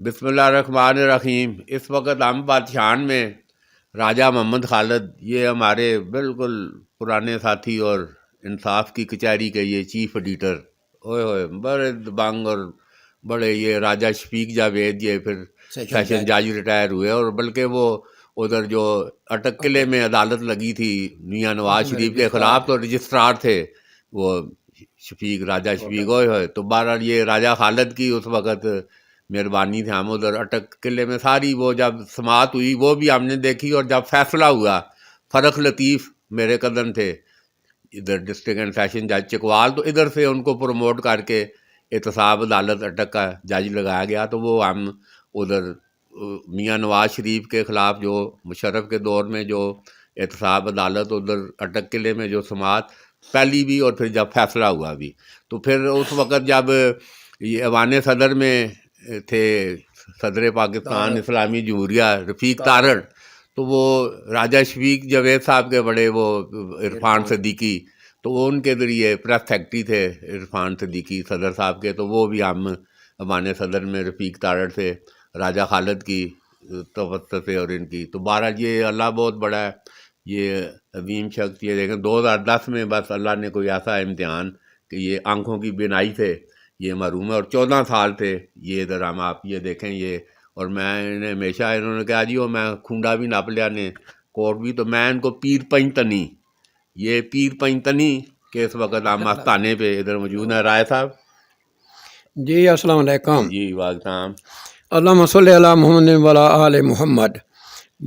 بسم اللہ الرحمن الرحیم۔ اس وقت ہم بادشاہن میں راجہ محمد خالد، یہ ہمارے بالکل پرانے ساتھی اور انصاف کی کچہری کے یہ چیف ایڈیٹر، ہوئے ہوئے بڑے دبنگ اور بڑے یہ راجہ شفیق جاوید، یہ پھر سیشن جج ریٹائر ہوئے، اور بلکہ وہ ادھر جو اٹک قلعے میں عدالت لگی تھی میاں نواز شریف کے خلاف، تو رجسٹرار تھے وہ شفیق، راجہ شفیق، ہوئے ہوئے۔ تو بہرحال یہ راجہ خالد کی اس وقت مہربانی تھی، ہم ادھر اٹک قلعے میں ساری وہ جب سماعت ہوئی وہ بھی ہم نے دیکھی، اور جب فیصلہ ہوا، فرق لطیف میرے قدم تھے ادھر ڈسٹرکٹ اینڈ سیشن جج چکوال، تو ادھر سے ان کو پروموٹ کر کے احتساب عدالت اٹک کا جج لگایا گیا۔ تو وہ ہم ادھر میاں نواز شریف کے خلاف جو مشرف کے دور میں جو احتساب عدالت ادھر اٹک قلعے میں جو سماعت پہلی بھی اور پھر جب فیصلہ ہوا بھی، تو پھر اس وقت جب یہ ایوان صدر میں تھے صدر پاکستان اسلامی جمہوریہ رفیق تارڑ، تو وہ راجہ شفیق جاوید صاحب کے بڑے وہ عرفان صدیقی، تو وہ ان کے ذریعے پریس سیکرٹری تھے عرفان صدیقی صدر صاحب کے، تو وہ بھی ہم ایوان صدر میں رفیق تارڑ سے راجہ خالد کی توسط سے اور ان کی، تو بہرحال یہ اللہ بہت بڑا ہے، یہ عظیم شخص۔ یہ دیکھیں 2010 میں بس اللہ نے کوئی ایسا امتحان کہ یہ آنکھوں کی بینائی سے یہ محروم ہے، اور 14 سال تھے یہ ادھر ہم، آپ یہ دیکھیں یہ، اور میں نے ہمیشہ انہوں نے کہا جی وہ میں کھونڈا بھی ناپ لیا نے کوٹ بھی، تو میں ان کو پیر پنجتنی، یہ پیر پنجتنی کے اس وقت ہم آستانے پہ ادھر موجود ہیں۔ رائے صاحب جی السلام علیکم۔ جی وعلیکم۔ اللہم صلی علی محمد وعلی آل محمد۔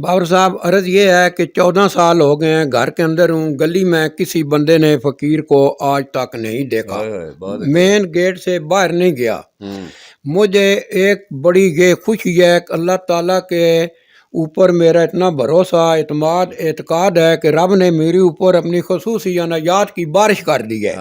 بابر صاحب عرض یہ ہے کہ 14 سال ہو گئے ہیں گھر کے اندر ہوں، گلی میں کسی بندے نے فقیر کو آج تک نہیں دیکھا، مین گیٹ سے باہر نہیں گیا۔ مجھے ایک بڑی یہ خوشی ہے کہ اللہ تعالیٰ کے اوپر میرا اتنا بھروسہ، اعتماد، اعتقاد ہے کہ رب نے میرے اوپر اپنی خصوصی عنایات کی بارش کر دی ہے۔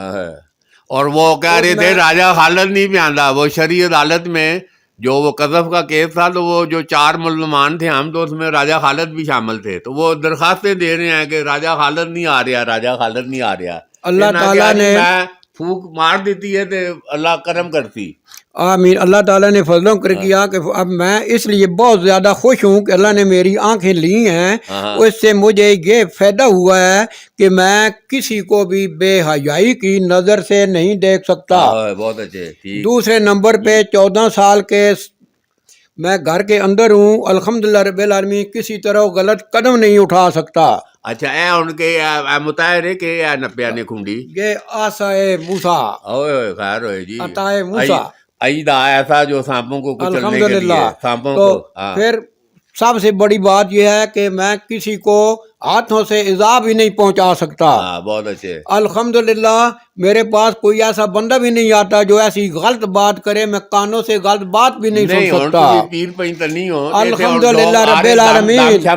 اور وہ کہہ رہے تھے راجہ خالد نہیں پیاندا، وہ شرعی عدالت میں جو وہ قذف کا کیس تھا، تو وہ جو 4 ملزمان تھے ہم، تو اس میں راجہ خالد بھی شامل تھے، تو وہ درخواستیں دے رہے ہیں کہ راجہ خالد نہیں آ رہا، راجہ خالد نہیں آ رہا۔ اللہ تعالیٰ نے پھونک مار دیتی ہے تو اللہ کرم کرتی۔ آمین۔ اللہ تعالیٰ نے فضل و کرم کیا کہ اب میں اس لیے بہت زیادہ خوش ہوں کہ اللہ نے میری آنکھیں لی ہیں، اس سے مجھے یہ فائدہ ہوا ہے کہ میں کسی کو بھی بے حیائی کی نظر سے نہیں دیکھ سکتا۔ بہت اچھے۔ دوسرے نمبر پہ 14 سال کے میں گھر کے اندر ہوں، الحمدللہ رب العالمین، کسی طرح غلط قدم نہیں اٹھا سکتا۔ اچھا اے ان کے مطالعے کے اے نپیا نے کھنڈی، یہ آسائے موسیٰ، اوئے خیر ہوئے جی، عطائے موسیٰ، عیدہ ایسا جو سانپوں کو کچلنے کے لیے، الحمدللہ۔ سانپوں تو کو۔ پھر سب سے بڑی بات یہ ہے کہ میں کسی کو ہاتھوں سے ایذا بھی نہیں پہنچا سکتا۔ بہت اچھے۔ الحمدللہ میرے پاس کوئی ایسا بندہ بھی نہیں آتا جو ایسی غلط بات کرے، میں کانوں سے غلط بات بھی نہیں سن سکتا۔ پیر پنجتنی ہو، الحمدللہ رب العالمین،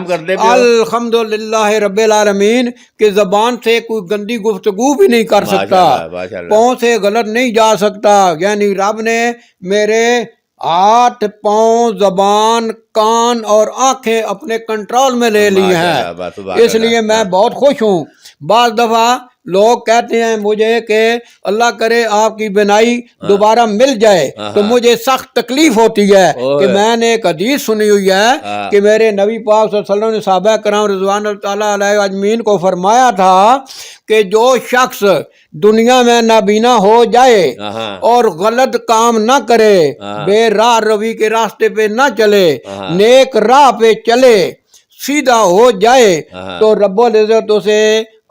الحمدللہ رب العالمین کہ زبان سے کوئی گندی گفتگو بھی نہیں کر سکتا، پاؤں سے غلط نہیں جا سکتا، یعنی رب نے میرے ہاتھ، پاؤں، زبان، کان اور آنکھیں اپنے کنٹرول میں لے لی ہیں، اس لیے میں بہت خوش ہوں۔ بعض دفعہ لوگ کہتے ہیں مجھے کہ اللہ کرے آپ کی بینائی دوبارہ مل جائے، تو مجھے سخت تکلیف ہوتی ہے کہ میں نے ایک حدیث سنی ہوئی ہے کہ میرے نبی پاک صلی اللہ علیہ وسلم نے صحابہ کرام رضوان اللہ تعالیٰ علیہ اجمعین کو فرمایا تھا کہ جو شخص دنیا میں نابینا ہو جائے اور غلط کام نہ کرے، بے راہ روی کے راستے پہ نہ چلے، نیک راہ پہ چلے، سیدھا ہو جائے، تو رب العزت اسے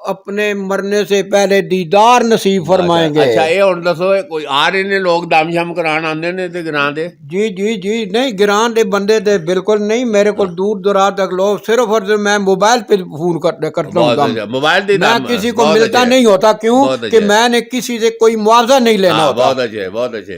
اپنے مرنے سے پہلے دیدار نصیب فرمائیں گے۔ اچھا یہ اور دسو، کوئی آ رہے نے لوگ دم شم کران آندے نے تے گراں دے؟ جی جی جی، نہیں گران دے بندے تے بالکل نہیں، میرے کو دور دراز تک لوگ صرف اور صرف میں موبائل پہ فون کرتا ہوں، موبائل دے میں کسی کو ملتا نہیں ہوتا، کیوں کہ میں نے کسی سے کوئی معاوضہ نہیں لینا ہوتا۔ بہت اچھے، بہت اچھے۔